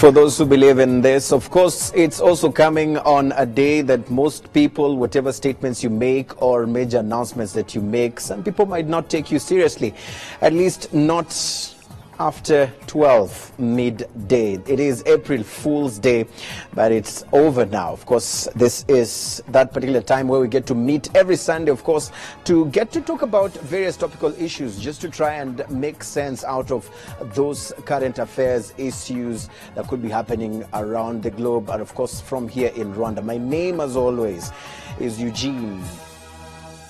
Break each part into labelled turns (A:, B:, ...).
A: for those who believe in this. Of course, it's also coming on a day that most people, whatever statements you make or major announcements that you make, some people might not take you seriously, at least not after 12 midday. It is April Fool's Day, but it's over now. Of course, this is that particular time where we get to meet every Sunday, of course, to get to talk about various topical issues, just to try and make sense out of those current affairs, issues that could be happening around the globe, and of course from here in Rwanda. My name, as always, is Eugene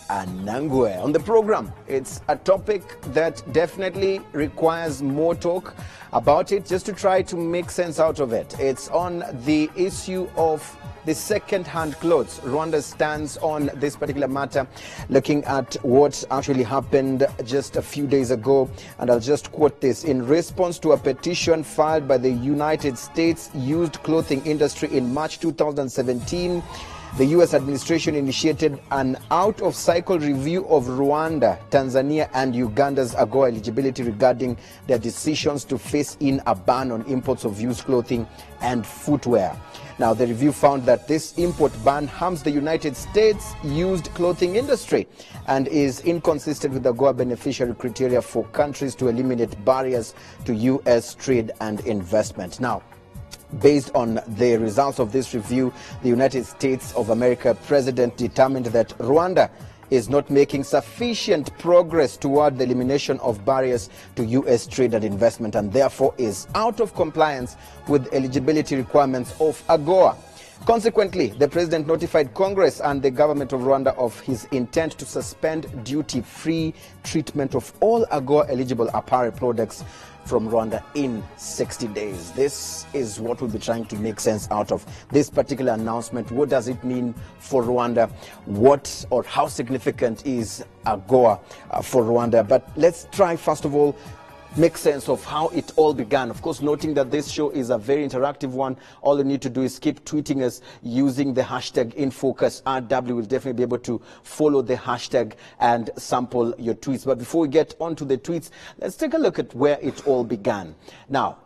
A: Anangwe. On the program, it's a topic that definitely requires more talk about it, just to try to make sense out of it. It's on the issue of the second-hand clothes. Rwanda stands on this particular matter, looking at what actually happened just a few days ago. And I'll just quote this. In response to a petition filed by the United States used clothing industry in March 2017, the U.S. administration initiated an out-of-cycle review of Rwanda, Tanzania, and Uganda's AGOA eligibility regarding their decisions to phase in a ban on imports of used clothing and footwear. Now, the review found that this import ban harms the United States used clothing industry and is inconsistent with the AGOA beneficiary criteria for countries to eliminate barriers to U.S. trade and investment. Now, based on the results of this review, the United States of America president determined that Rwanda is not making sufficient progress toward the elimination of barriers to U.S. trade and investment, and therefore is out of compliance with eligibility requirements of AGOA. Consequently, the president notified Congress and the government of Rwanda of his intent to suspend duty-free treatment of all AGOA-eligible apparel products from Rwanda in 60 days. This is what we'll be trying to make sense out of this particular announcement. What does it mean for Rwanda? What or how significant is AGOA for Rwanda? But let's try, first of all, make sense of how it all began. Of course, noting that this show is a very interactive one. All you need to do is keep tweeting us using the hashtag InFocusRW. We'll definitely be able to follow the hashtag and sample your tweets. But before we get onto the tweets, let's take a look at where it all began. Now,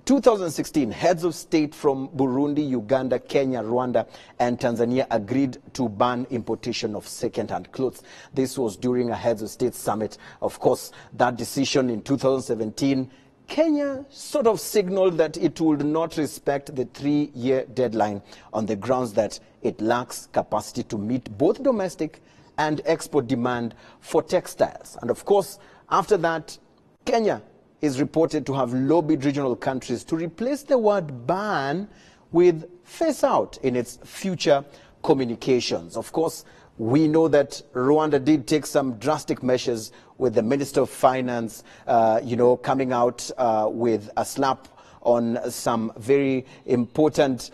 A: 2016, heads of state from Burundi, Uganda, Kenya, Rwanda, and Tanzania agreed to ban importation of second-hand clothes. This was during a heads of state summit. Of course, that decision in 2017, Kenya sort of signaled that it would not respect the 3-year deadline on the grounds that it lacks capacity to meet both domestic and export demand for textiles. And of course, after that, Kenya is reported to have lobbied regional countries to replace the word ban with phase out in its future communications. Of course, we know that Rwanda did take some drastic measures, with the Minister of Finance, coming out with a slap on some very important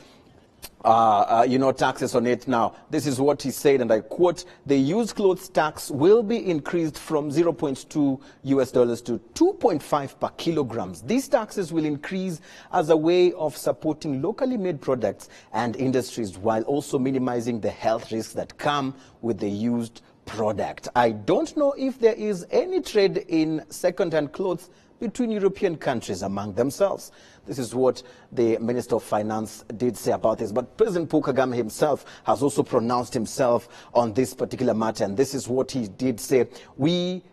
A: taxes on it. Now, this is what he said, and I quote: the used clothes tax will be increased from $0.2 to 2.5 per kilograms. These taxes will increase as a way of supporting locally made products and industries, while also minimizing the health risks that come with the used product. I don't know if there is any trade in second-hand clothes between European countries among themselves. This is what the Minister of Finance did say about this. But President Paul Kagame himself has also pronounced himself on this particular matter, and this is what he did say. We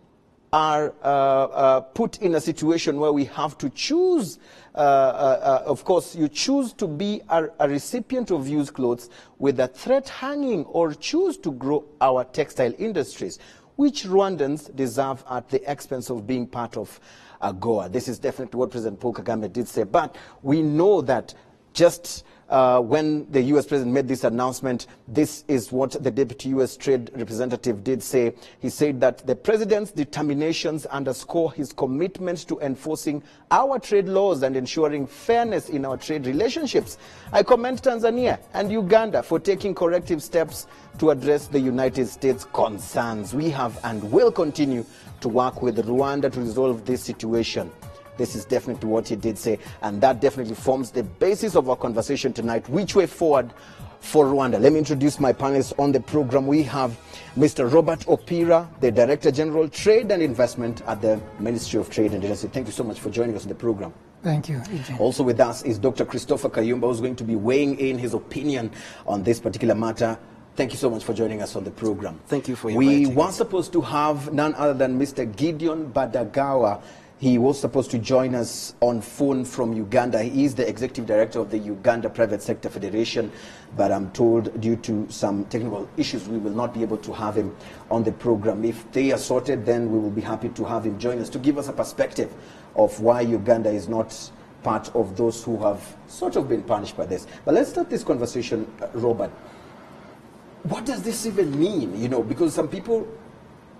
A: are put in a situation where we have to choose. Of course, you choose to be a recipient of used clothes with a threat hanging, or choose to grow our textile industries, which Rwandans deserve at the expense of being part of AGOA. This is definitely what President Paul Kagame did say. But we know that just when the U.S. president made this announcement, this is what the deputy U.S. trade representative did say. He said that the president's determinations underscore his commitment to enforcing our trade laws and ensuring fairness in our trade relationships. I commend Tanzania and Uganda for taking corrective steps to address the United States' concerns. We have and will continue to work with Rwanda to resolve this situation. This is definitely what he did say, and that definitely forms the basis of our conversation tonight. Which way forward for Rwanda? Let me introduce my panelists on the program. We have Mr. Robert Opira, the Director General, Trade and Investment at the Ministry of Trade and Industry. Thank you so much for joining us on the program.
B: Thank you, Eugene.
A: Also with us is Dr. Christopher Kayumba, who's going to be weighing in his opinion on this particular matter. Thank you so much for joining us on the program.
C: Thank you for inviting
A: We were supposed to have none other than Mr. Gideon Badagawa. He was supposed to join us on phone from Uganda. He is the executive director of the Uganda Private Sector Federation, but I'm told due to some technical issues, we will not be able to have him on the program. If they are sorted, then we will be happy to have him join us to give us a perspective of why Uganda is not part of those who have sort of been punished by this. But let's start this conversation, Robert. What does this even mean? You know, because some people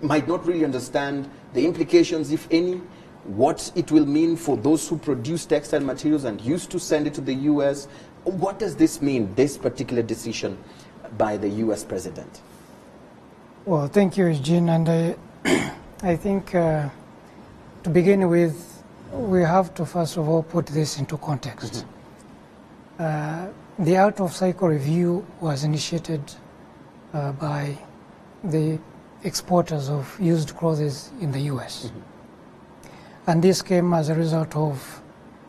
A: might not really understand the implications, if any, what it will mean for those who produce textile materials and used to send it to the U.S. What does this mean, this particular decision by the U.S. president?
B: Well, thank you, Eugene. And I think to begin with, we have to first of all put this into context. The out-of-cycle review was initiated by the exporters of used clothes in the U.S. And this came as a result of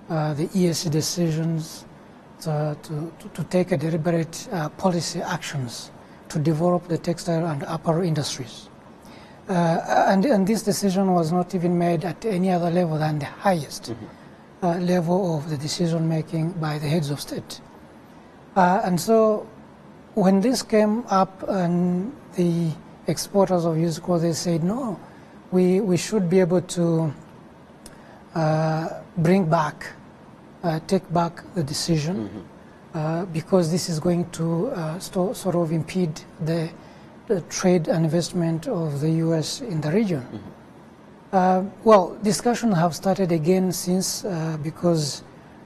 B: the ESC decisions to take a deliberate policy actions to develop the textile and apparel industries. And this decision was not even made at any other level than the highest level of the decision making by the heads of state. And so when this came up and the exporters of used clothes said, no, we should be able to bring back, take back the decision because this is going to sort of impede the trade and investment of the U.S. in the region. Well, discussions have started again since because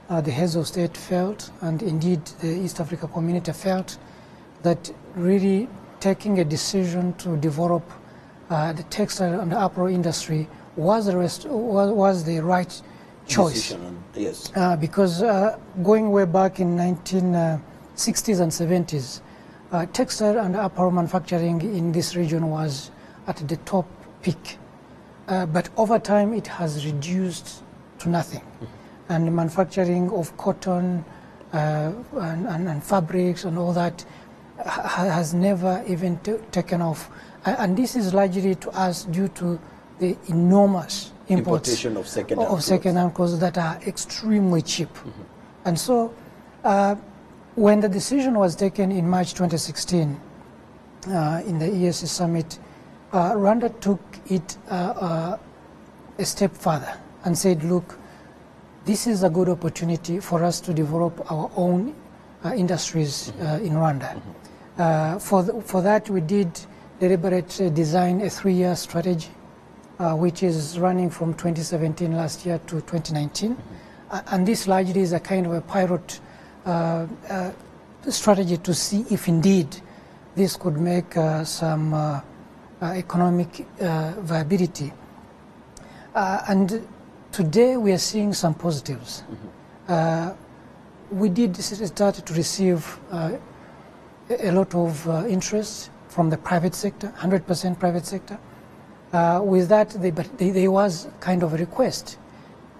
B: the heads of state felt, and indeed the East Africa community felt, that really taking a decision to develop the textile and apparel industry was the right choice.
A: Yes.
B: Because going way back in 1960s and 70s, textile and apparel manufacturing in this region was at the top peak. But over time it has reduced to nothing. And the manufacturing of cotton and fabrics and all that has never even taken off. And this is largely to us due to the enormous
A: importation of second-hand
B: clothes that are extremely cheap. And so when the decision was taken in March 2016 in the ESC summit, Rwanda took it a step further and said, look, this is a good opportunity for us to develop our own industries in Rwanda. For that, we did deliberate design a 3-year strategy, which is running from 2017 last year to 2019. And this largely is a kind of a pilot strategy to see if indeed this could make some economic viability. And today we are seeing some positives. We did start to receive a lot of interest from the private sector, 100% private sector. With that, there was kind of a request.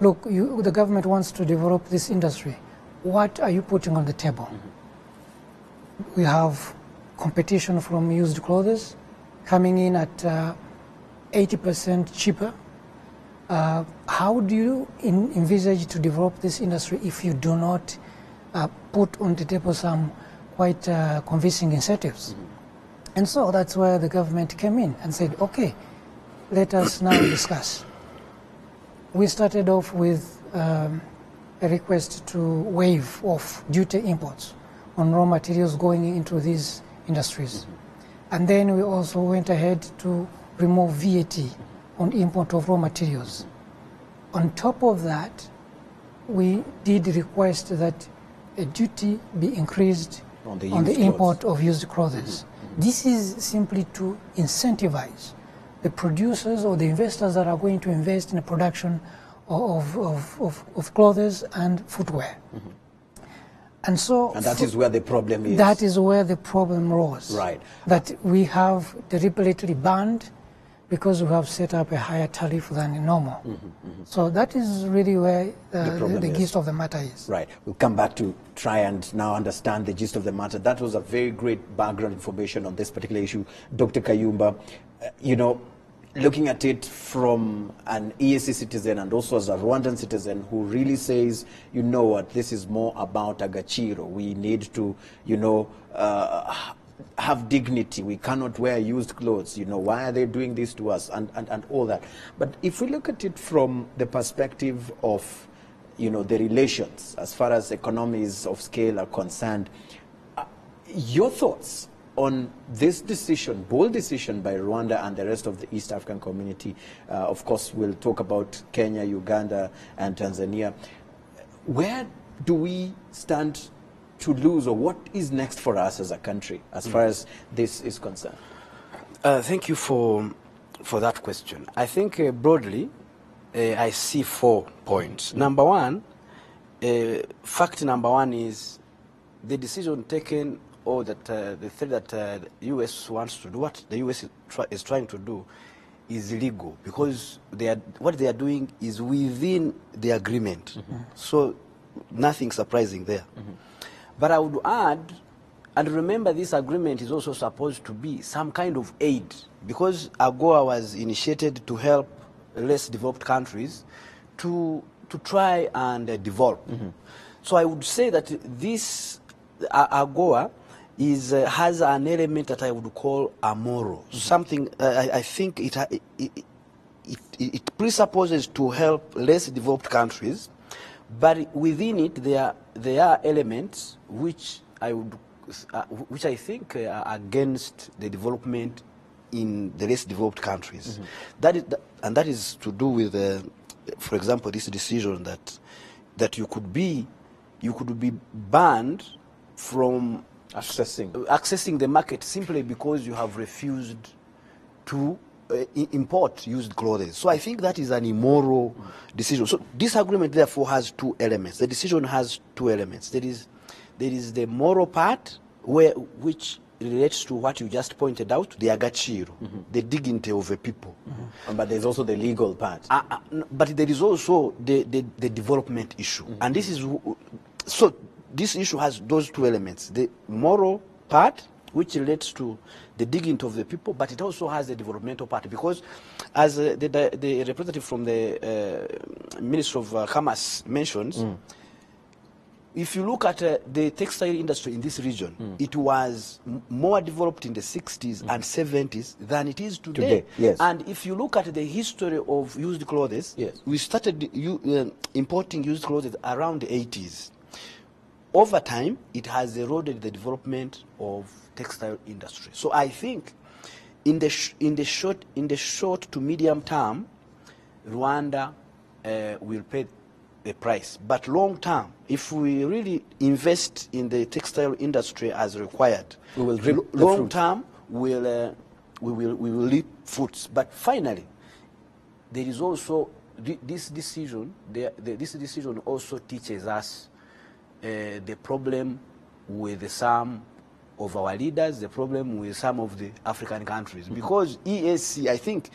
B: Look, the government wants to develop this industry. What are you putting on the table? We have competition from used clothes coming in at 80% cheaper. How do you envisage to develop this industry if you do not put on the table some quite convincing incentives? And so that's where the government came in and said, okay, let us now discuss. We started off with a request to waive off duty imports on raw materials going into these industries. And then we also went ahead to remove VAT on import of raw materials. On top of that, we did request that a duty be increased on the import of used clothes. This is simply to incentivize the producers or the investors that are going to invest in the production of clothes and footwear. And so,
A: and that is where the problem is.
B: That is where the problem rose.
A: Right.
B: That we have deliberately banned because we have set up a higher tariff than normal. So that is really where the gist of the matter is.
A: Right. We'll come back to try and now understand the gist of the matter. That was a very great background information on this particular issue. Dr. Kayumba, you know, looking at it from an EAC citizen and also as a Rwandan citizen who really says, you know what, this is more about Agaciro. We need to, you know, have dignity. We cannot wear used clothes. You know, why are they doing this to us and all that. But if we look at it from the perspective of, you know, the relations as far as economies of scale are concerned, your thoughts on this decision, bold decision by Rwanda and the rest of the East African community. Of course, we'll talk about Kenya, Uganda, and Tanzania. Where do we stand to lose, or what is next for us as a country as far as this is concerned?
C: Thank you for that question. I think broadly, I see 4 points. Number one, fact number one is the decision taken, or that the thing that the U.S. wants to do, what the U.S. is trying to do, is illegal, because what they are doing is within the agreement. So nothing surprising there. But I would add, and remember, this agreement is also supposed to be some kind of aid, because AGOA was initiated to help less developed countries to try and develop. So I would say that this AGOA has an element that I would call amoral. Something I think it presupposes to help less developed countries, but within it there are elements which I think are against the development in the less developed countries. That is to do with, for example, this decision that you could be banned from accessing the market simply because you have refused to import used clothes. So I think that is an immoral decision. So this agreement therefore has 2 elements. The decision has 2 elements. There is the moral part, which relates to what you just pointed out, the agaciro, the dignity of a people.
A: But there's also the legal part.
C: But there is also the development issue. And this is, so this issue has those 2 elements, the moral part, which relates to the dignity of the people, but it also has the developmental part, because as the representative from the Ministry of Commerce mentions, if you look at the textile industry in this region, it was more developed in the 60s and 70s than it is today.
A: Yes.
C: And if you look at the history of used clothes, we started importing used clothes around the 80s. Over time, it has eroded the development of textile industry. So I think in the short to medium term, Rwanda will pay a price. But long term, if we really invest in the textile industry as required,
A: we will reap
C: long term we will reap fruits. But finally, there is also this decision. This decision also teaches us the problem with some of our leaders, the problem with some of the African countries. Because EAC, I think,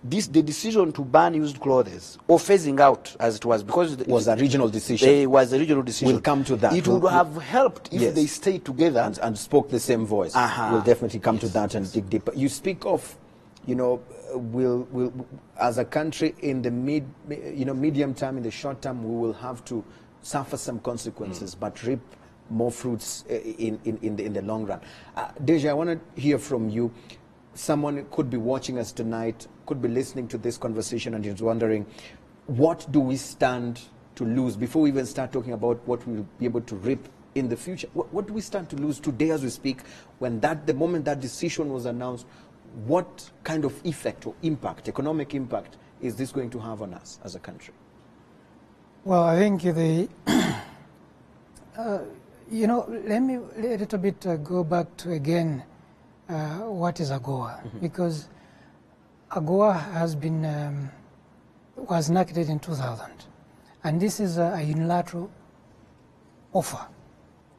C: the decision to ban used clothes, or phasing out, as it was, because it was
A: a regional decision.
C: It was a regional decision.
A: We'll come to that.
C: It would have helped if they stayed together
A: and spoke the same voice. We'll definitely come to that and dig deeper. You speak of, you know, we'll as a country in the medium term, in the short term, we will have to suffer some consequences, but reap more fruits in the long run. Deja, I want to hear from you. Someone could be watching us tonight, could be listening to this conversation, and is wondering, what do we stand to lose before we even start talking about what we'll be able to reap in the future? What do we stand to lose today as we speak, when the moment that decision was announced? What kind of effect or impact, economic impact, is this going to have on us as a country?
B: Well, I think you know, let me a little bit go back to again what is AGOA, because AGOA has been was enacted in 2000, and this is a unilateral offer.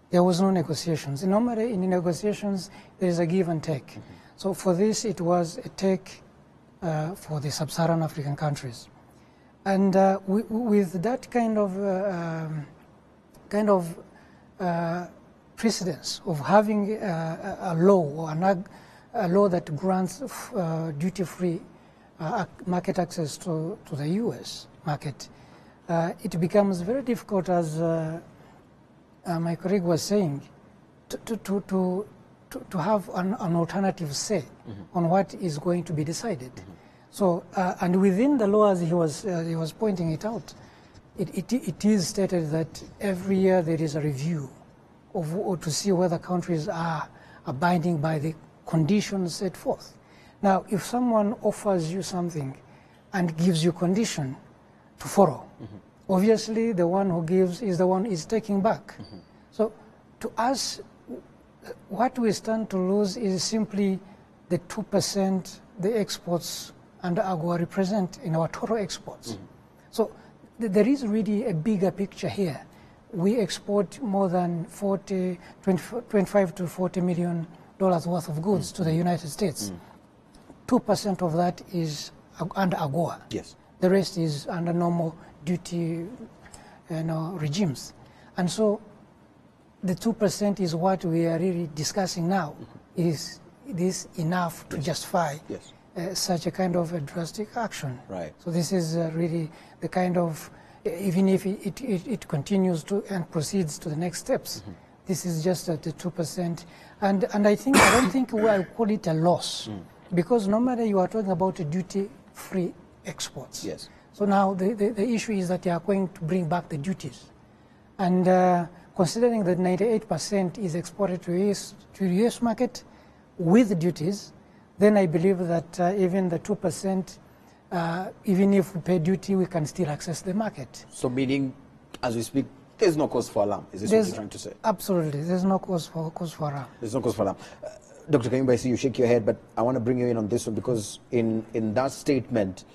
B: There was no negotiations. Normally in the negotiations there is a give and take. So for this it was a take for the sub-Saharan African countries. And with that kind of precedence of having a law or a law that grants duty-free market access to the U.S. market, it becomes very difficult, as my colleague was saying, to have an alternative say on what is going to be decided. So, and within the law, as he was pointing it out, it is stated that every year there is a review or to see whether countries are abiding by the conditions set forth. Now, if someone offers you something and gives you condition to follow, obviously the one who gives is the one is taking back. So, to us, what we stand to lose is simply the 2% the exports under AGOA represent in our total exports. So there is really a bigger picture here. We export more than 25 to $40 million worth of goods to the United States. 2% of that is under AGOA.
A: Yes.
B: The rest is under normal duty regimes. And so the 2% is what we are really discussing now. Is this enough to justify such a kind of a drastic action?
A: Right.
B: So this is really the kind of, even if it continues to and proceeds to the next steps, this is just at the 2%. And I don't think I call it a loss, because normally you are talking about duty-free exports.
A: Yes.
B: So now the issue is that they are going to bring back the duties. And considering that 98% is exported to the US market with duties, then I believe that even the 2%, even if we pay duty, we can still access the market.
A: So meaning, as we speak, there's no cause for alarm. Is this what you're trying to say?
B: Absolutely. There's no cause for alarm. There's
A: no cause for alarm. Dr. Kayumba, I see you shake your head, but I want to bring you in on this one, because in that statement,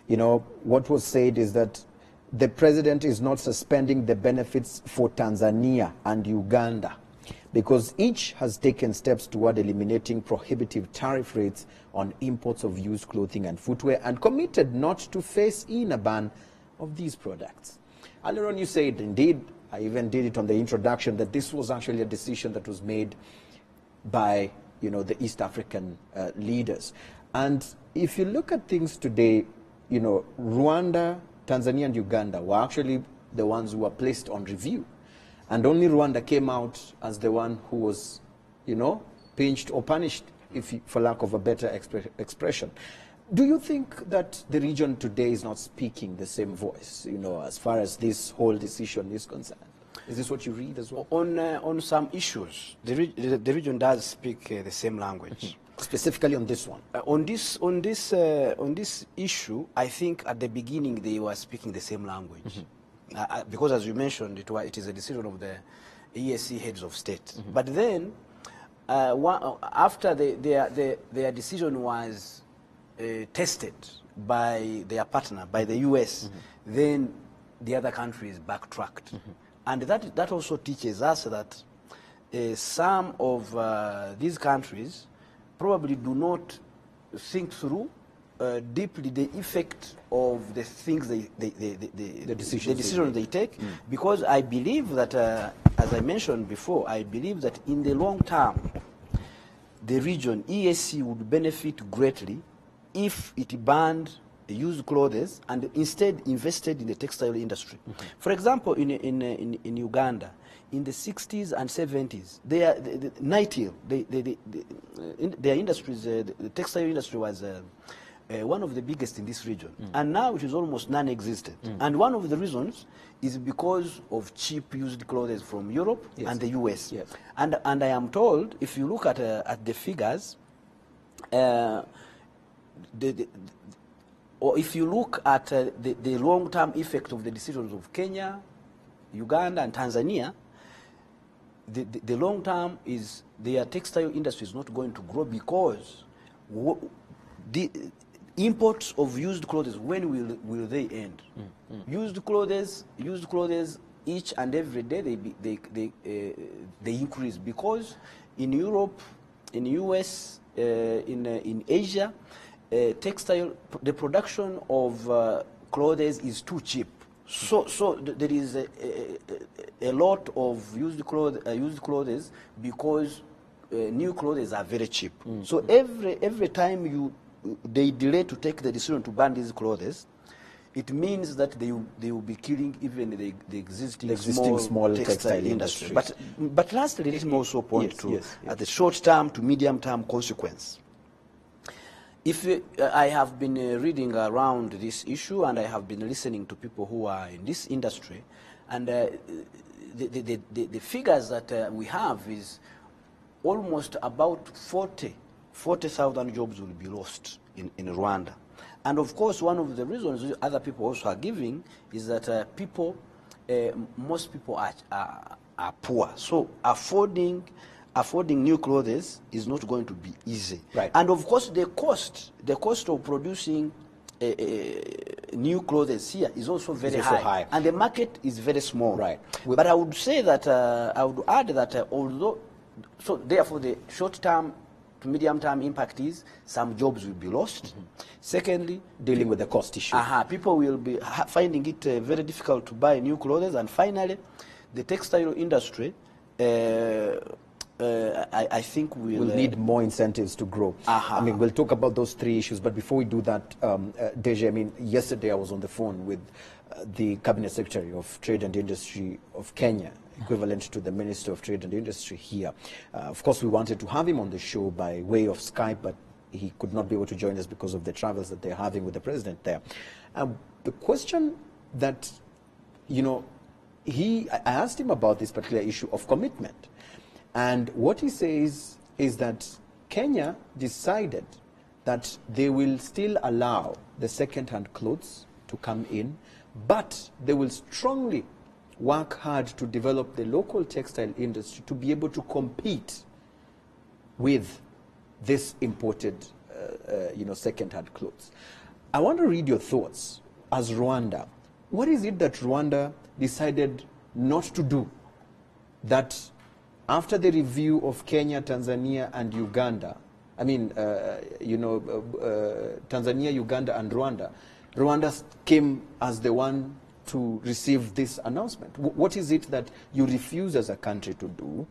A: what was said is that the president is not suspending the benefits for Tanzania and Uganda, because each has taken steps toward eliminating prohibitive tariff rates on imports of used clothing and footwear, and committed not to face in a ban of these products. Earlier on you said, indeed, I even did it on the introduction, that this was actually a decision that was made by the East African leaders. And if you look at things today, Rwanda, Tanzania and Uganda were actually the ones who were placed on review. And only Rwanda came out as the one who was, pinched or punished, for lack of a better expression. Do you think that the region today is not speaking the same voice, as far as this whole decision is concerned? Is this what you read as well?
C: On some issues, the region does speak the same language.
A: Specifically on this one?
C: On this issue, I think at the beginning they were speaking the same language. Because as you mentioned, it is a decision of the EAC heads of state. But then, after their decision was tested by their partner, by the US, then the other countries backtracked. And that also teaches us that some of these countries probably do not think through deeply the effect of the things the decisions they take, because I believe that, as I mentioned before, I believe that in the long term, the region, EAC, would benefit greatly if it banned used clothes and instead invested in the textile industry. For example, in Uganda, in the 60s and 70s, their industries, the textile industry was one of the biggest in this region. And now it is almost non-existent. And one of the reasons is because of cheap used clothes from Europe and the US. And I am told, if you look at the figures, or if you look at the long-term effect of the decisions of Kenya, Uganda, and Tanzania, the long term is their textile industry is not going to grow, because the imports of used clothes, when will they end? Used clothes, each and every day they increase, because in Europe, in US, in Asia, the production of clothes is too cheap. So there is a lot of used clothes because new clothes are very cheap. So every time they delay to take the decision to ban these clothes, it means that they will be killing even the existing small textile industry. But lastly, let me also point at the short-term to medium-term consequence. I have been reading around this issue, and I have been listening to people who are in this industry, and the figures that we have is almost about 40,000 jobs will be lost in Rwanda. And of course, one of the reasons other people also are giving is that most people are poor. So affording new clothes is not going to be easy.
A: Right.
C: And of course, the cost of producing new clothes here is also very high. And the market is very small.
A: Right.
C: But I would say that, I would add that therefore the short-term to medium-term impact is some jobs will be lost. Secondly,
A: dealing with the cost issue.
C: People will be finding it very difficult to buy new clothes. And finally, the textile industry, I think we'll
A: need more incentives to grow. I mean, we'll talk about those three issues, but before we do that, Deji, I mean, yesterday I was on the phone with the Cabinet Secretary of Trade and Industry of Kenya, equivalent to the Minister of Trade and Industry here. Of course, we wanted to have him on the show by way of Skype, but he could not be able to join us because of the travels that they're having with the president there. The question that, I asked him about this particular issue of commitment. And what he says is that Kenya decided that they will still allow the second-hand clothes to come in, but they will strongly work hard to develop the local textile industry to be able to compete with this imported, second-hand clothes. I want to read your thoughts as Rwanda. What is it that Rwanda decided not to do that after the review of Kenya, Tanzania, and Uganda, Tanzania, Uganda, and Rwanda, Rwanda came as the one to receive this announcement? What is it that you refuse as a country to do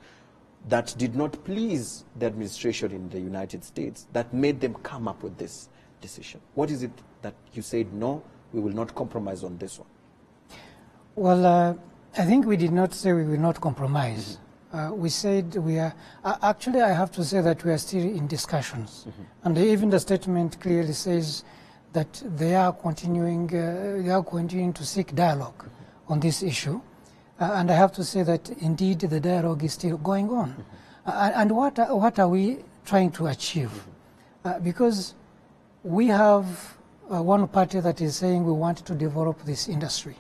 A: that did not please the administration in the United States that made them come up with this decision? What is it that you said, no, we will not compromise on this one?
B: Well, I think we did not say we will not compromise. We said we are, actually I have to say that we are still in discussions. And even the statement clearly says that they are continuing to seek dialogue on this issue. And I have to say that indeed the dialogue is still going on. And what are we trying to achieve? Because we have one party that is saying we want to develop this industry.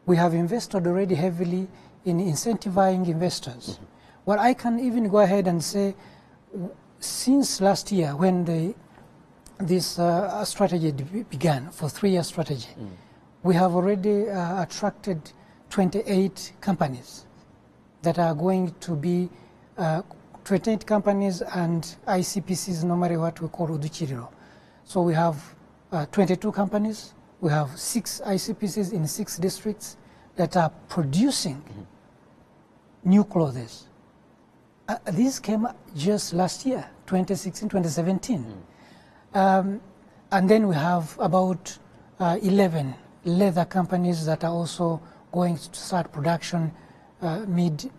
B: We have invested already heavily in incentivizing investors. Well, I can even go ahead and say, since last year when this strategy began, for 3-year strategy, we have already attracted 28 companies that are going to be 28 companies and ICPCs, normally what we call Uduchiriro. So we have 22 companies, we have 6 ICPCs in 6 districts that are producing new clothes. These came just last year, 2016, 2017. And then we have about 11 leather companies that are also going to start production mid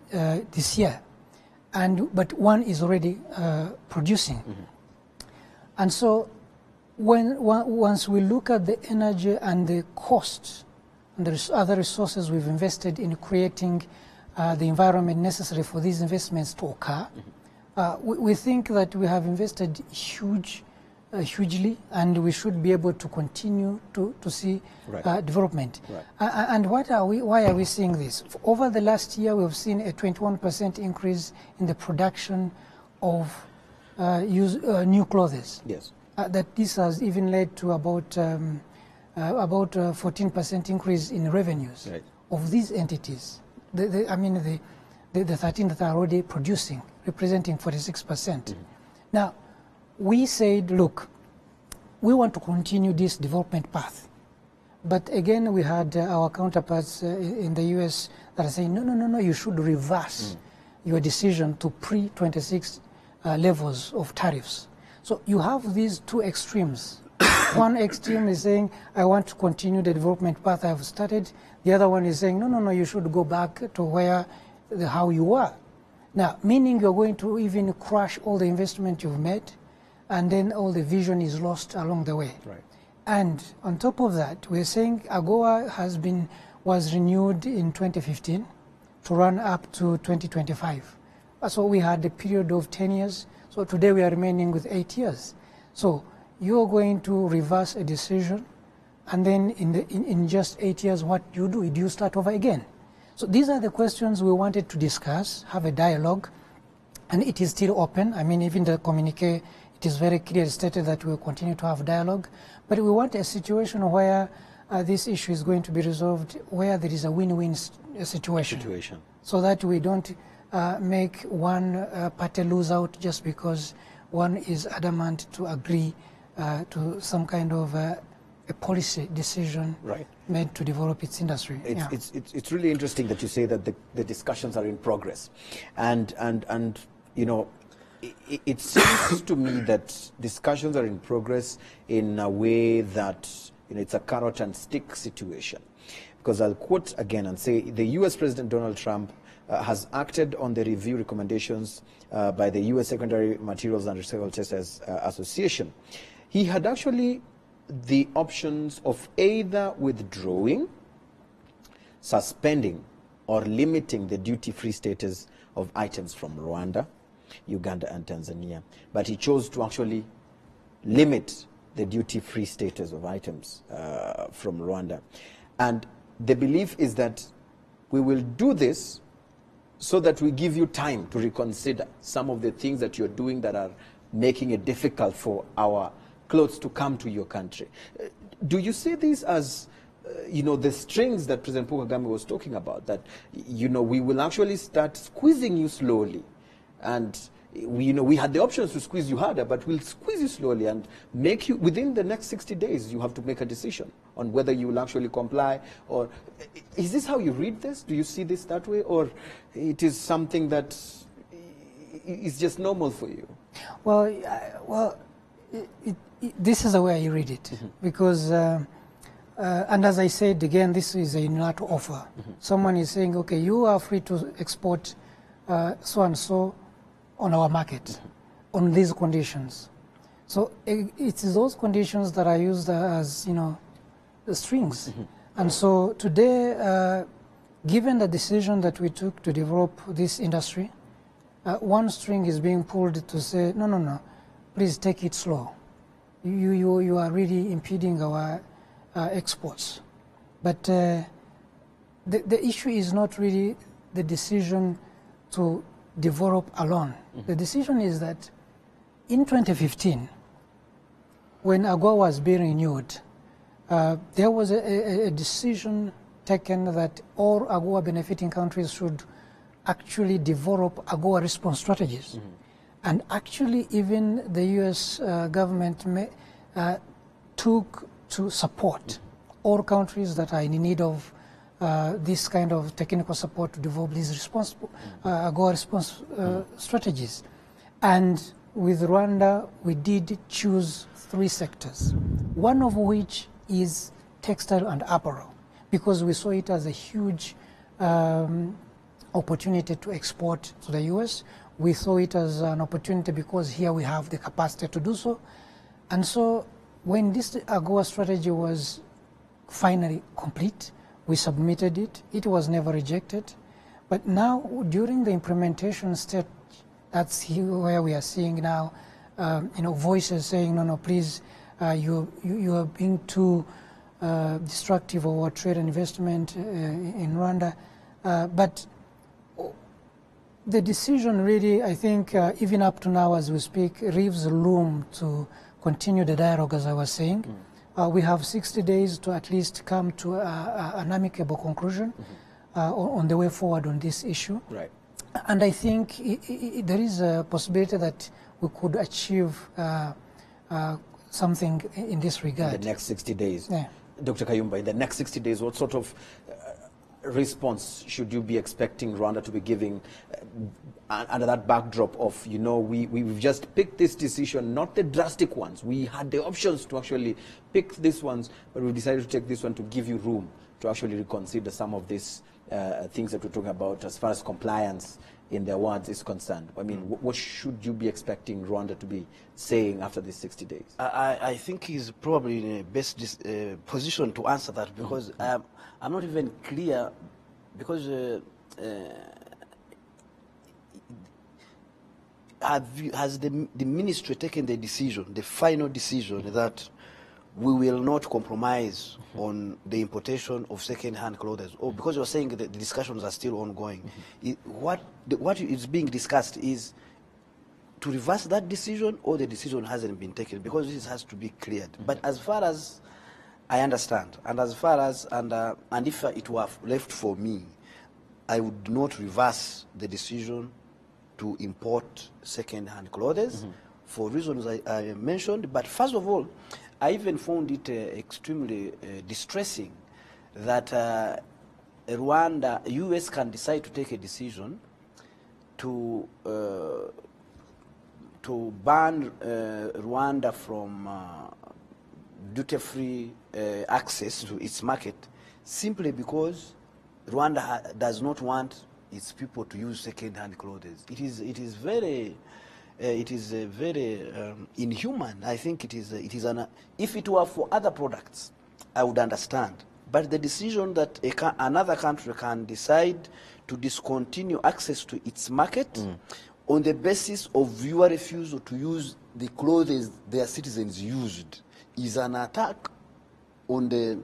B: this year. But one is already producing. And so once we look at the energy and the costs and the other resources we've invested in creating the environment necessary for these investments to occur, we think that we have invested hugely, and we should be able to continue to see development. And why are we seeing this? Over the last year, we've seen a 21% increase in the production of new clothes.
A: Yes.
B: That this has even led to about 14% increase in revenues of these entities. The 13 that are already producing, representing 46%. Now, we said, look, we want to continue this development path. But again, we had our counterparts in the US that are saying, no, you should reverse your decision to pre-26 levels of tariffs. So you have these two extremes. One extreme is saying, I want to continue the development path I've started. The other one is saying, no, you should go back to how you were. Now, meaning you're going to even crush all the investment you've made, and then all the vision is lost along the way.
A: Right.
B: And on top of that, we're saying AGOA was renewed in 2015 to run up to 2025. So we had a period of 10 years. So today we are remaining with 8 years. So you're going to reverse a decision, and then in just 8 years, what do? Do you start over again? So these are the questions we wanted to discuss, have a dialogue, and it is still open. I mean, even the communique, it is very clearly stated that we will continue to have dialogue, but we want a situation where this issue is going to be resolved, where there is a win-win situation, so that we don't make one party lose out just because one is adamant to agree to some kind of a policy decision made to develop its industry.
A: It's really interesting that you say that the discussions are in progress, and you know, it seems to me that discussions are in progress in a way that, you know, it's a carrot and stick situation. Because I'll quote again and say the U.S. President Donald Trump has acted on the review recommendations by the U.S. Secondary Materials and Recycled Testers Association. He had actually the options of either withdrawing, suspending, or limiting the duty-free status of items from Rwanda, Uganda, and Tanzania. But he chose to actually limit the duty-free status of items from Rwanda. And the belief is that we will do this so that we give you time to reconsider some of the things that you're doing that are making it difficult for our clothes to come to your country. Do you see this as, you know, the strings that President Paul Kagame was talking about, that, you know, we will actually start squeezing you slowly, and we had the options to squeeze you harder, but we'll squeeze you slowly and make you, within the next 60 days, you have to make a decision on whether you will actually comply? Or is this how you read this? Do you see this that way? Or it is something that is just normal for you?
B: Well, this is the way I read it, because, and as I said, again, this is a unilateral offer. Someone is saying, okay, you are free to export so-and-so on our market, on these conditions. So it is those conditions that are used as, you know, the strings. And so today, given the decision that we took to develop this industry, one string is being pulled to say, no, please take it slow. You are really impeding our exports. But the issue is not really the decision to develop alone. The decision is that in 2015, when AGOA was being renewed, there was a decision taken that all AGOA benefiting countries should actually develop AGOA response strategies. And actually, even the US government took to support all countries that are in need of this kind of technical support to develop these AGOA response strategies. And with Rwanda, we did choose 3 sectors, one of which is textile and apparel, because we saw it as a huge opportunity to export to the US. We saw it as an opportunity because here we have the capacity to do so. And so when this AGOA strategy was finally complete, we submitted it. It was never rejected. But now, during the implementation stage, that's where we are seeing now, voices saying, no, please, you are being too destructive of our trade and investment in Rwanda. But the decision really, I think, even up to now as we speak, leaves room to continue the dialogue, as I was saying. We have 60 days to at least come to an amicable conclusion on the way forward on this issue.
A: Right.
B: And I think there is a possibility that we could achieve something in this regard.
A: In the next 60 days.
B: Yeah.
A: Dr. Kayumba, in the next 60 days, what sort of response should you be expecting Rwanda to be giving under that backdrop of, you know, we've just picked this decision, not the drastic ones. We had the options to actually pick these ones, but we decided to take this one to give you room to actually reconsider some of these things that we're talking about as far as compliance in their words is concerned. I mean, what should you be expecting Rwanda to be saying after these 60 days?
C: I think he's probably in the best position to answer that, because I'm not even clear, because has the ministry taken the decision, the final decision, that we will not compromise on the importation of second-hand clothes? Or because you're saying that the discussions are still ongoing, what is being discussed is to reverse that decision, or the decision hasn't been taken? Because this has to be cleared. But as far as I understand, and as far as, and if it were left for me, I would not reverse the decision to import second-hand clothes for reasons I mentioned. But first of all, I even found it extremely distressing that Rwanda, US can decide to take a decision to ban Rwanda from duty-free access to its market, simply because Rwanda does not want its people to use second-hand clothes. It is very inhuman. I think it is if it were for other products, I would understand. But the decision that another country can decide to discontinue access to its market on the basis of your refusal to use the clothes their citizens used is an attack on the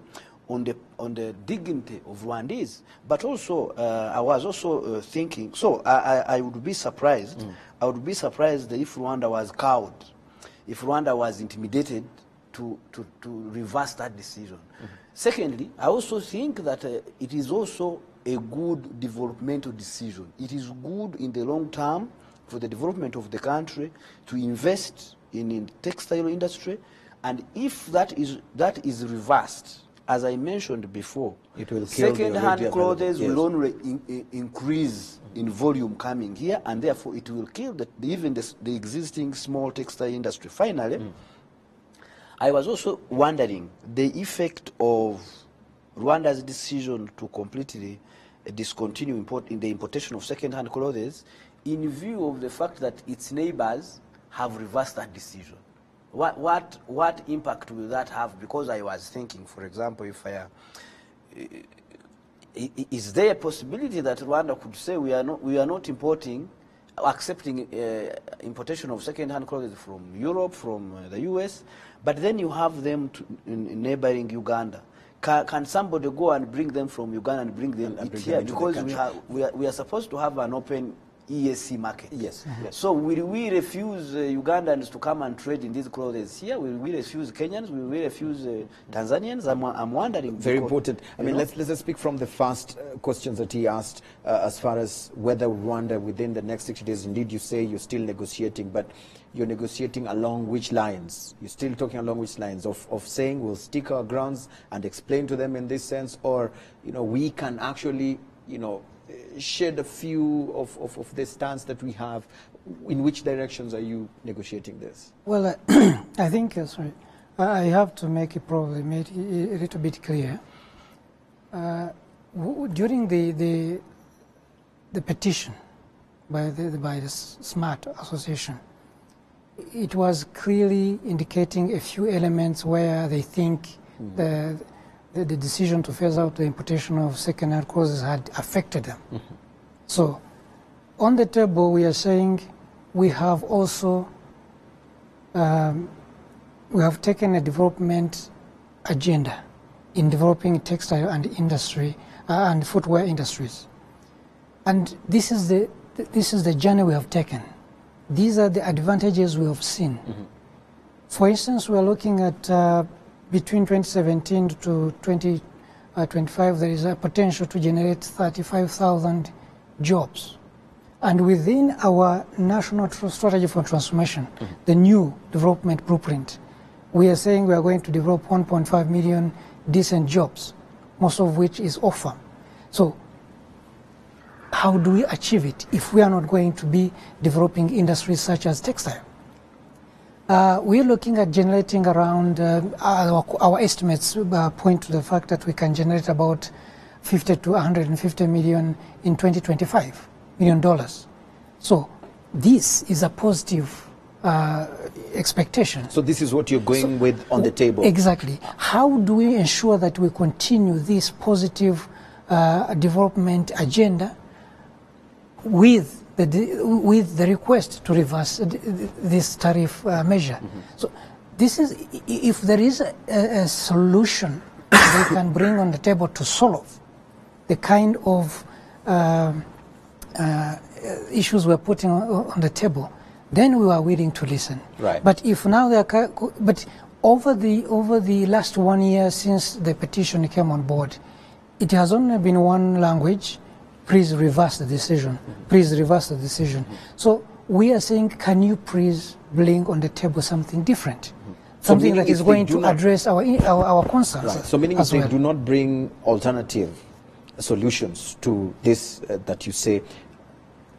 C: dignity of Rwandese. But also, I was also thinking, so I would be surprised. I would be surprised if Rwanda was cowed, if Rwanda was intimidated to reverse that decision. Secondly, I also think that it is also a good developmental decision. It is good in the long term for the development of the country to invest in the textile industry, and if that is reversed, as I mentioned before,
A: it will kill
C: second-hand clothes will only increase in volume coming here, and therefore it will kill even the existing small textile industry. Finally, I was also wondering the effect of Rwanda's decision to completely discontinue the importation of second-hand clothes in view of the fact that its neighbors have reversed that decision. What impact will that have? Because I was thinking, for example, is there a possibility that Rwanda could say we are not accepting importation of second-hand clothes from Europe, from the US, but then you have them in neighboring Uganda. Can somebody go and bring them from Uganda and bring them here? Because we are supposed to have an open EAC market.
A: Yes. Yes.
C: So will we refuse Ugandans to come and trade in these clothes here? Will we refuse Kenyans? Will we refuse Tanzanians? I'm wondering.
A: Very important. I mean, let's just speak from the first questions that he asked as far as whether Rwanda within the next 60 days, indeed you say you're still negotiating, but you're negotiating along which lines? You're still talking along which lines of saying we'll stick our grounds and explain to them in this sense, or, you know, we can actually, you know, shed a few of the stance that we have. In which directions are you negotiating this?
B: Well, I think, sorry, I have to make it probably made a little bit clear. During the petition by the SMART Association, it was clearly indicating a few elements where they think the decision to phase out the importation of second-hand clothes had affected them. So, on the table, we are saying we have also we have taken a development agenda in developing textile and industry and footwear industries, and this is the journey we have taken. These are the advantages we have seen. For instance, we are looking at between 2017 to 2025, there is a potential to generate 35,000 jobs. And within our national strategy for transformation, the new development blueprint, we are saying we are going to develop 1.5 million decent jobs, most of which is off-farm. So how do we achieve it if we are not going to be developing industries such as textile? We're looking at generating around, our estimates point to the fact that we can generate about 50 to 150 million in 2025, $1 million. So this is a positive expectation.
A: So this is what you're going with on the table?
B: Exactly. How do we ensure that we continue this positive development agenda with the request to reverse this tariff measure? So this is, if there is a solution they can bring on the table to solve the kind of issues we're putting on the table, then we are willing to listen.
A: Right.
B: But if now they are, but over the last 1 year since the petition came on board, it has only been one language: please reverse the decision. Please reverse the decision. So we are saying, can you please bring on the table something different, something that is going to address our concerns?
A: Right. So meaning if they do not bring alternative solutions to this that you say,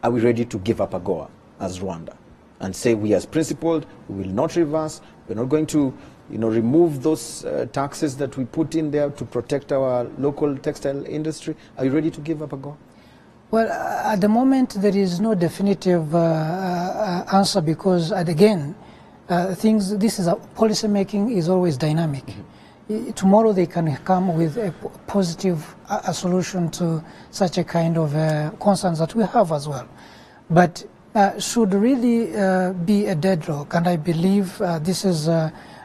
A: are we ready to give up AGOA as Rwanda and say we as principled, we will not reverse, we're not going to remove those taxes that we put in there to protect our local textile industry? Are you ready to give up AGOA?
B: Well, at the moment there is no definitive answer because, again, policy making is always dynamic. Tomorrow they can come with a positive solution to such a kind of concerns that we have as well. But should really be a deadlock, and I believe this is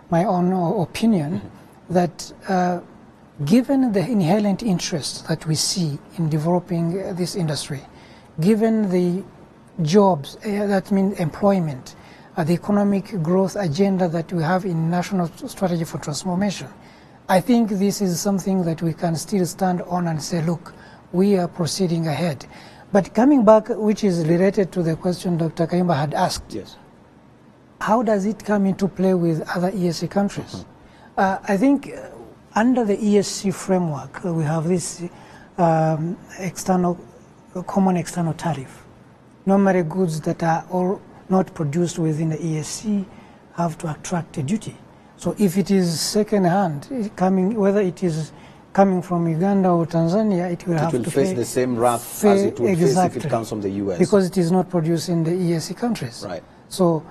B: my own opinion, that given the inherent interest that we see in developing this industry, given the jobs, that means employment, the economic growth agenda that we have in National Strategy for Transformation, I think this is something that we can still stand on and say, look, we are proceeding ahead. But coming back, which is related to the question Dr. Kayumba had asked,
A: yes,
B: how does it come into play with other ESC countries? I think under the ESC framework, we have this common external tariff. Normally goods that are all not produced within the ESC have to attract a duty. So if it is second-hand, whether it is coming from Uganda or Tanzania, it will have to
A: face the same wrath as it would face if it comes from the US.
B: Because it is not produced in the ESC countries.
A: Right.
B: So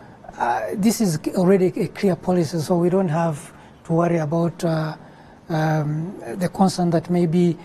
B: this is already a clear policy, so we don't have to worry about the concern that maybe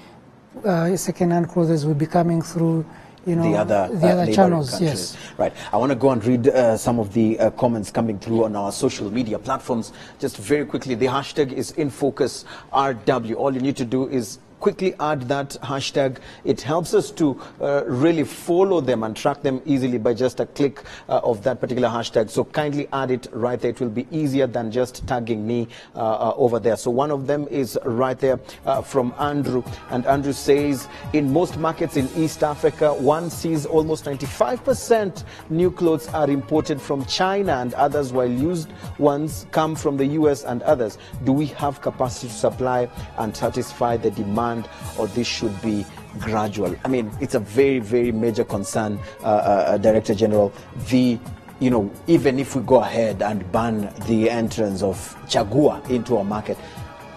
B: second-hand clothes will be coming through the other channels.
A: Countries.
B: Yes.
A: Right. I want to go and read some of the comments coming through on our social media platforms. Just very quickly, the hashtag is InFocusRW. All you need to do is quickly add that hashtag. It helps us to really follow them and track them easily by just a click of that particular hashtag. So kindly add it right there. It will be easier than just tagging me over there. So one of them is right there from Andrew. And Andrew says, in most markets in East Africa, one sees almost 95% new clothes are imported from China and others, while used ones come from the US and others. Do we have capacity to supply and satisfy the demand, or this should be gradual? I mean, it's a very, very major concern, Director General. Even if we go ahead and ban the entrance of Chagua into our market,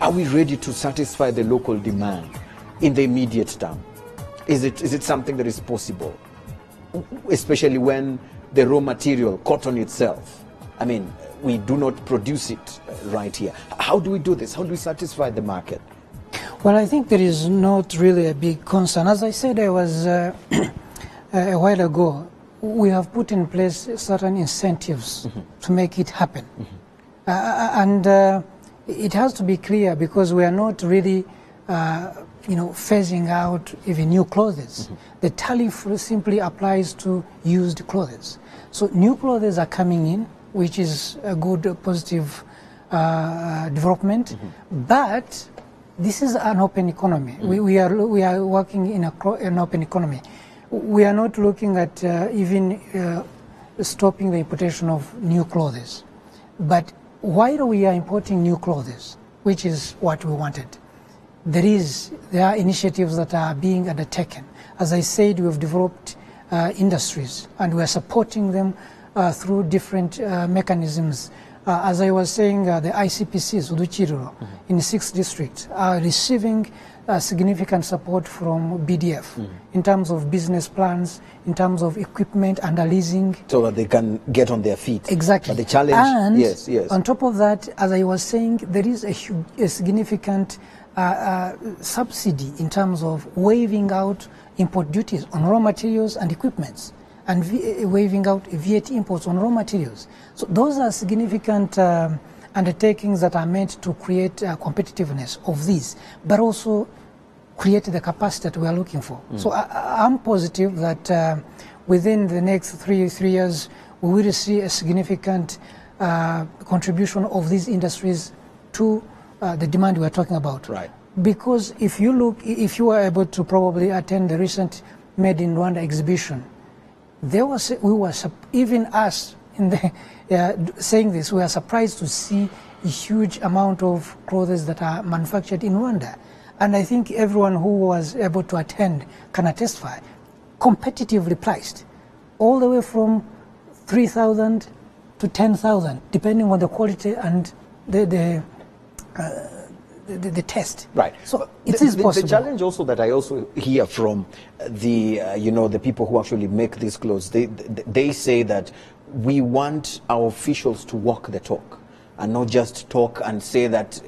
A: are we ready to satisfy the local demand in the immediate term? Is it something that is possible, especially when the raw material, cotton itself, I mean, we do not produce it right here? How do we do this? How do we satisfy the market?
B: Well, I think there is not really a big concern. As I said, I was a while ago, we have put in place certain incentives to make it happen. And it has to be clear, because we are not really phasing out even new clothes. The tariff simply applies to used clothes. So new clothes are coming in, which is a good, positive development. But this is an open economy. We are working in an open economy. We are not looking at even stopping the importation of new clothes. But while we are importing new clothes, which is what we wanted, there are initiatives that are being undertaken. As I said, we've developed industries, and we are supporting them through different mechanisms. As I was saying, the ICPCs, Uduchiriro, in 6 districts, are receiving significant support from BDF in terms of business plans, in terms of equipment and leasing.
A: So that they can get on their feet.
B: Exactly.
A: But the challenge,
B: and
A: yes.
B: On top of that, as I was saying, there is a significant subsidy in terms of waiving out import duties on raw materials and equipments, and waiving out VAT imports on raw materials. So those are significant undertakings that are meant to create competitiveness of these, but also create the capacity that we are looking for. So I'm positive that within the next three years, we will see a significant contribution of these industries to the demand we are talking about.
A: Right.
B: Because if you were able to probably attend the recent Made in Rwanda exhibition, even us in the saying this, we are surprised to see a huge amount of clothes that are manufactured in Rwanda. And I think everyone who was able to attend can attest, competitively priced, all the way from 3,000 to 10,000, depending on the quality and the test.
A: Right.
B: So it is possible.
A: The challenge also that I also hear from the the people who actually make these clothes, they say that we want our officials to walk the talk and not just talk and say that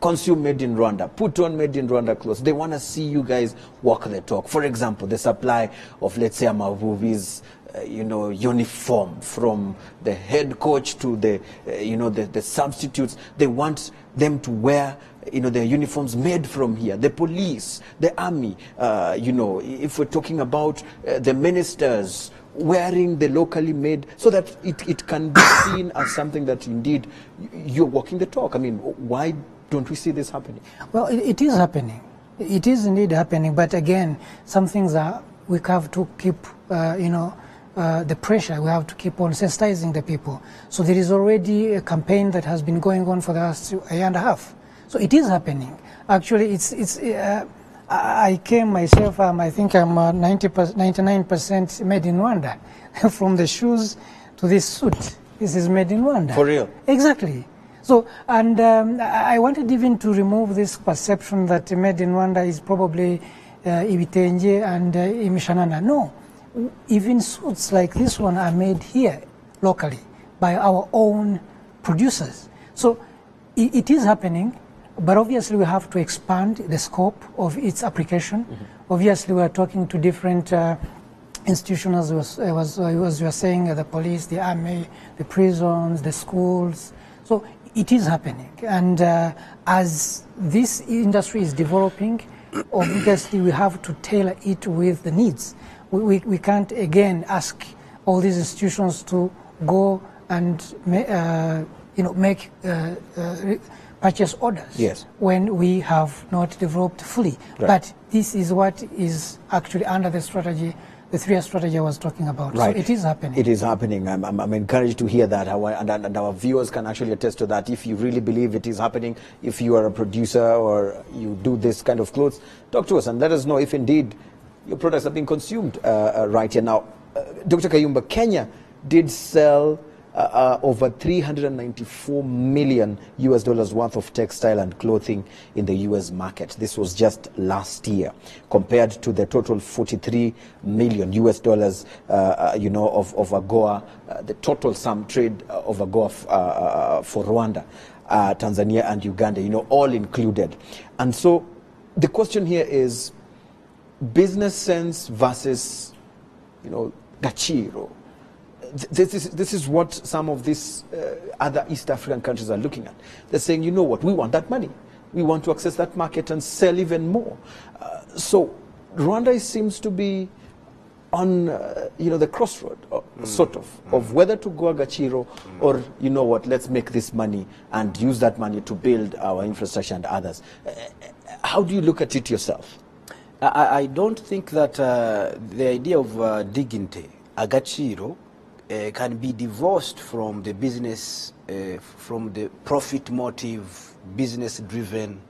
A: consume Made in Rwanda, put on Made in Rwanda clothes. They want to see you guys walk the talk. For example, the supply of, let's say, Amavubi's uniform, from the head coach to the substitutes. They want them to wear their uniforms made from here. The police, the army, if we're talking about the ministers wearing the locally made, so that it can be seen as something that indeed you're walking the talk. I mean, why don't we see this happening?
B: Well, it is happening. It is indeed happening. But again, some things are we have to keep, the pressure. We have to keep on sensitizing the people. So there is already a campaign that has been going on for the last year and a half. So it is happening. Actually, I came myself, I think I'm 99% made in Rwanda. From the shoes to this suit, this is made in Rwanda.
A: For real?
B: Exactly. So, and I wanted even to remove this perception that made in Rwanda is probably ibitenje and imishanana. No, even suits like this one are made here locally by our own producers. So it is happening, but obviously we have to expand the scope of its application. Obviously we are talking to different institutions, as you were saying, the police, the army, the prisons, the schools. So it is happening, and as this industry is developing, obviously we have to tailor it with the needs. We can't again ask all these institutions to go and make purchase orders when we have not developed fully. Right. But this is what is actually under the strategy, the 3-year strategy I was talking about.
A: Right.
B: So it is happening.
A: It is happening. I'm encouraged to hear that, and our viewers can actually attest to that. If you really believe it is happening, if you are a producer or you do this kind of clothes, talk to us and let us know if indeed your products are being consumed right here. Now, Dr. Kayumba, Kenya did sell over $394 million worth of textile and clothing in the US market. This was just last year, compared to the total $43 million of AGOA, the total sum trade of AGOA for Rwanda, Tanzania and Uganda, all included. And so the question here is business sense versus, Gachiro. This is what some of these other East African countries are looking at. They're saying, you know what, we want that money. We want to access that market and sell even more. So Rwanda seems to be on, the crossroad, sort of whether to go Agachiro or, you know what, let's make this money and use that money to build our infrastructure and others. How do you look at it yourself?
C: I don't think that the idea of dignity, Agachiro, can be divorced from the business, from the profit motive, business-driven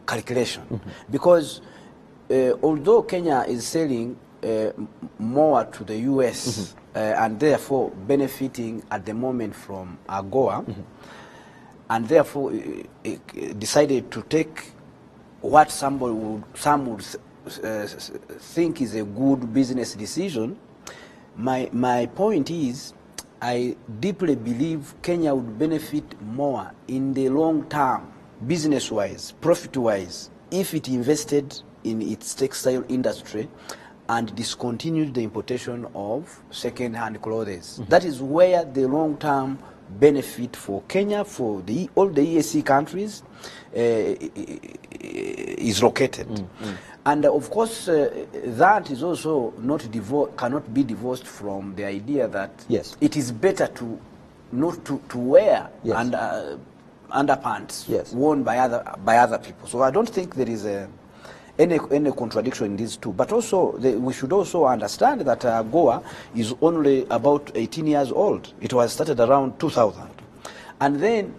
C: calculation. Because although Kenya is selling more to the US and therefore benefiting at the moment from AGOA, and therefore decided to take what some would think is a good business decision, my point is, I deeply believe Kenya would benefit more in the long term, business-wise, profit-wise, if it invested in its textile industry and discontinued the importation of second-hand clothes. That is where the long-term benefit for Kenya, for all the EAC countries, is located. And of course, that is also cannot be divorced from the idea that it is better to not to wear underpants worn by other people. So I don't think there is any contradiction in these two. But also, we should also understand that AGOA is only about 18 years old. It was started around 2000. And then,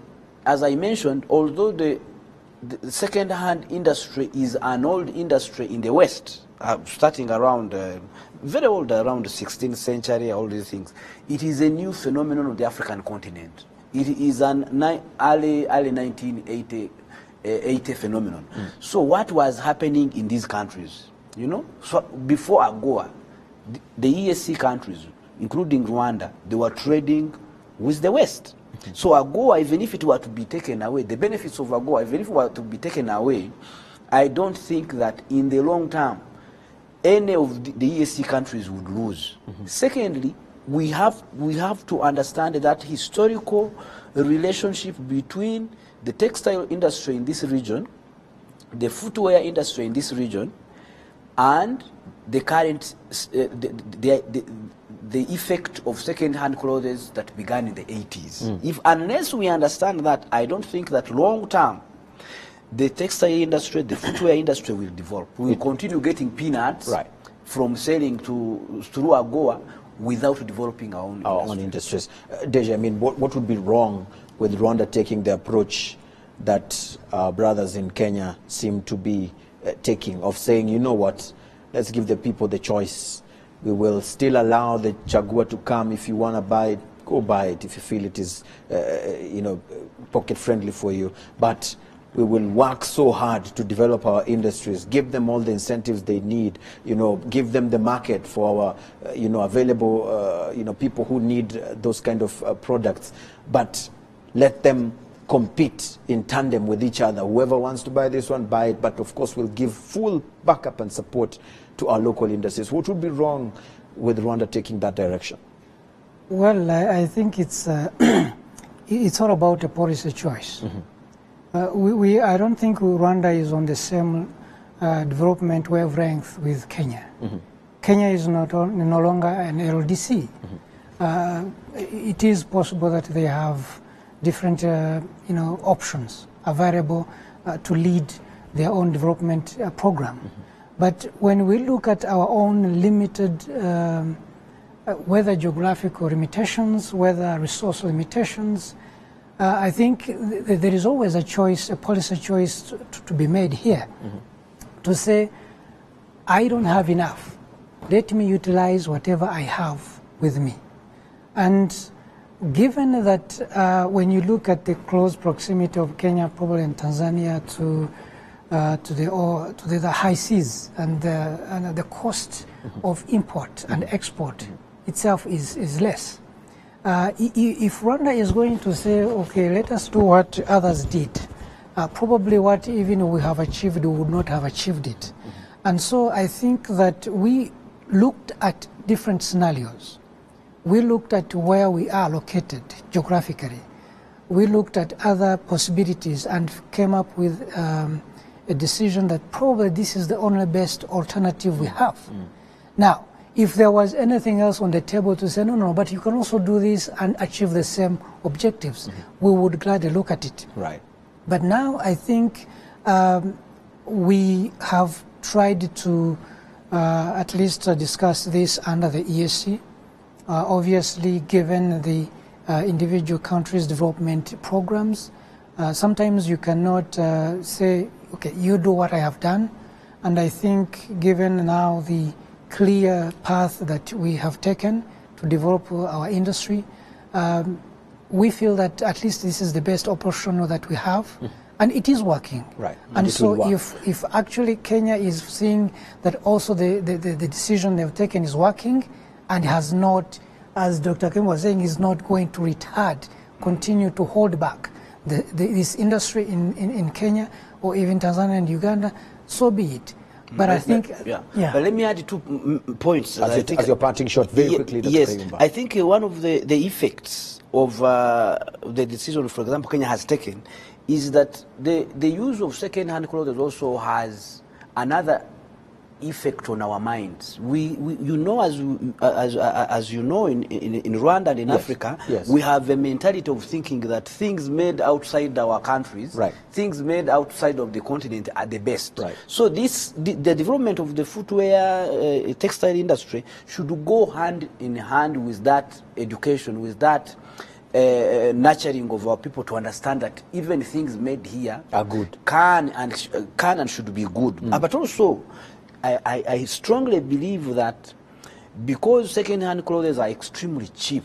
C: as I mentioned, although the second-hand industry is an old industry in the West, starting around, very old, around the 16th century, all these things, it is a new phenomenon of the African continent. It is an early 1980 phenomenon. So what was happening in these countries? You know, so before AGOA, the EAC countries, including Rwanda, they were trading with the West. So AGOA, even if it were to be taken away, the benefits of AGOA, even if it were to be taken away, I don't think that in the long term, any of the EAC countries would lose. Secondly, we have to understand that historical relationship between the textile industry in this region, the footwear industry in this region, and the current the effect of second-hand clothes that began in the 80s. Unless we understand that, I don't think that long-term the textile industry, the footwear industry will develop. We will continue getting peanuts from selling through AGOA without developing our own
A: industries. Deji, I mean, what would be wrong with Rwanda taking the approach that our brothers in Kenya seem to be taking, of saying, you know what, let's give the people the choice. We will still allow the Chagua to come. If you want to buy it, go buy it if you feel it is, pocket friendly for you. But we will work so hard to develop our industries, give them all the incentives they need, give them the market for our, available, people who need those kind of products. But let them compete in tandem with each other. Whoever wants to buy this one, buy it. But of course, we'll give full backup and support to our local industries. What would be wrong with Rwanda taking that direction?
B: Well, I think it's it's all about a policy choice. I don't think Rwanda is on the same development wavelength with Kenya. Kenya is no longer an LDC. It is possible that they have different options available to lead their own development program. But when we look at our own limited, whether geographical limitations, whether resource limitations, I think there is always a choice, a policy choice to be made here, to say, I don't have enough. Let me utilize whatever I have with me. And given that when you look at the close proximity of Kenya, probably and Tanzania to the high seas and the cost of import and export itself is less. If Rwanda is going to say, okay, let us do what others did, probably what even we have achieved, we would not have achieved it. And so I think that we looked at different scenarios. We looked at where we are located geographically. We looked at other possibilities and came up with a decision that probably this is the only best alternative we have. Now, if there was anything else on the table to say, no, but you can also do this and achieve the same objectives, we would gladly look at it.
A: Right.
B: But now I think we have tried to at least discuss this under the EAC. Obviously, given the individual countries' development programs, sometimes you cannot say, okay, you do what I have done. And I think given now the clear path that we have taken to develop our industry, we feel that at least this is the best option that we have. And it is working.
A: Right.
B: And so if actually Kenya is seeing that also the decision they've taken is working and has not, as Dr. Kim was saying, is not going to retard, continue to hold back this industry in Kenya or even Tanzania and Uganda, so be it. But I think...
C: Yeah. But let me add 2 points.
A: As you're parting short, very quickly.
C: Yes, I think one of the effects of the decision, for example, Kenya has taken is that the use of second-hand clothes also has another effect on our minds. You know, as you know, in Rwanda and in Africa, we have a mentality of thinking that things made outside our countries, things made outside of the continent are the best. So the development of the footwear textile industry should go hand in hand with that education, with that nurturing of our people to understand that even things made here
A: are good,
C: can and should be good. But also, I strongly believe that because second-hand clothes are extremely cheap,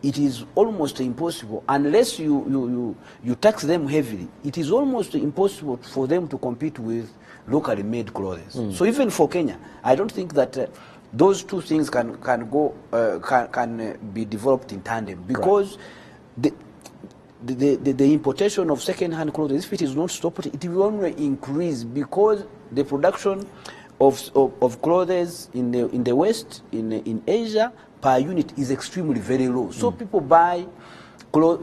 C: it is almost impossible, unless you tax them heavily, it is almost impossible for them to compete with locally made clothes. So even for Kenya, I don't think that those two things can be developed in tandem, because the importation of second-hand clothes, if it is not stopped, it will only increase, because the production of clothes in the West, in Asia, per unit is extremely very low. So people buy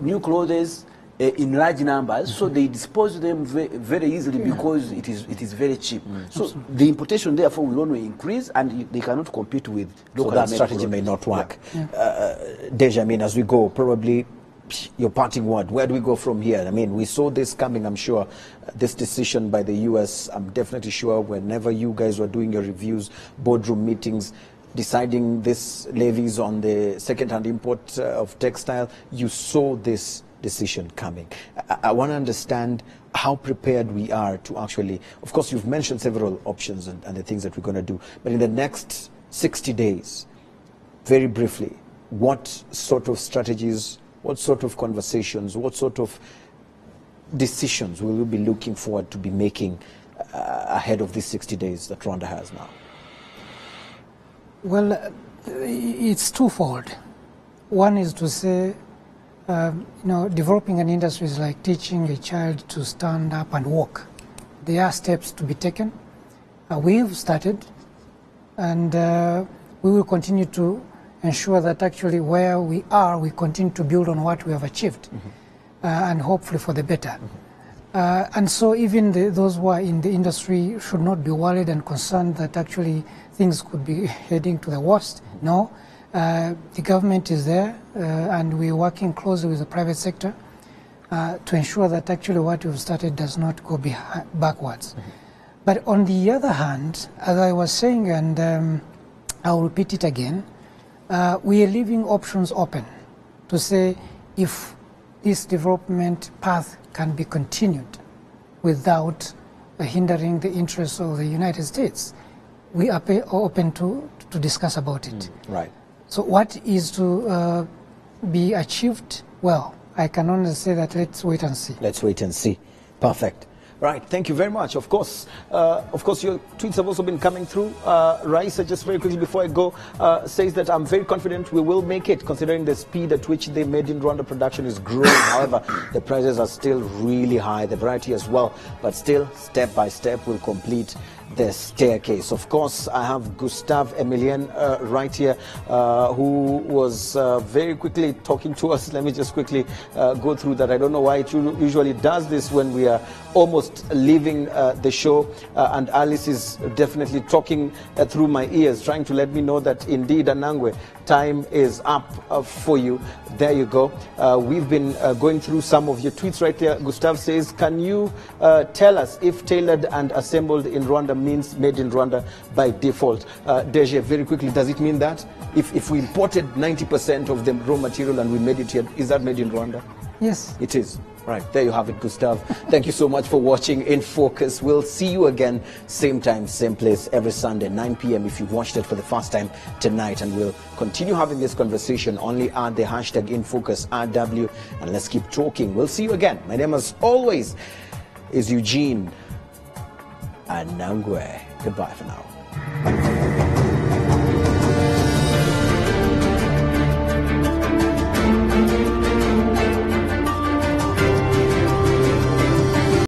C: new clothes in large numbers, so they dispose them very easily because it is very cheap. So the importation therefore will only increase, and they cannot compete with local.
A: So that strategy may not work. Deja, I mean, as we go, probably your parting word, where do we go from here? I mean, we saw this coming, I'm sure, this decision by the US. I'm definitely sure whenever you guys were doing your reviews, boardroom meetings, deciding this levies on the second-hand import of textile, you saw this decision coming. I want to understand how prepared we are to actually, of course, you've mentioned several options and the things that we're going to do, but in the next 60 days, very briefly, what sort of strategies, what sort of conversations, what sort of decisions will we be looking forward to be making ahead of these 60 days that Rwanda has now?
B: Well, it's twofold. One is to say, developing an industry is like teaching a child to stand up and walk. There are steps to be taken. We've started, and we will continue to ensure that actually where we are, we continue to build on what we have achieved, and hopefully for the better. And so even those who are in the industry should not be worried and concerned that actually things could be heading to the worst. No, the government is there, and we're working closely with the private sector to ensure that actually what we've started does not go backwards. But on the other hand, as I was saying, and I'll repeat it again, we are leaving options open to say if this development path can be continued without hindering the interests of the United States. We are open to discuss about it.
A: Right.
B: So what is to be achieved? Well, I can only say that let's wait and see.
A: Let's wait and see. Perfect. Right, thank you very much. Of course, your tweets have also been coming through. Raisa, just very quickly before I go, says that I'm very confident we will make it, considering the speed at which they made in Rwanda production is growing. However, the prices are still really high, the variety as well, but still, step by step, we'll complete the staircase. Of course, I have Gustave Emilien right here, who was very quickly talking to us. Let me just quickly go through that. I don't know why it usually does this when we are almost leaving the show, and Alice is definitely talking through my ears, trying to let me know that indeed Anangwe time is up for you. There you go. We've been going through some of your tweets right there. Gustav says, can you tell us if tailored and assembled in Rwanda means made in Rwanda by default? Deje, very quickly, does it mean that if we imported 90% of the raw material and we made it here, is that made in Rwanda?
B: Yes.
A: It is. Right, there you have it, Gustav. Thank you so much for watching In Focus. We'll see you again, same time, same place, every Sunday, 9 p.m. if you watched it for the first time tonight. And we'll continue having this conversation. Only add the hashtag InFocusRW, and let's keep talking. We'll see you again. My name, as always, is Eugene Anangwe. Goodbye for now.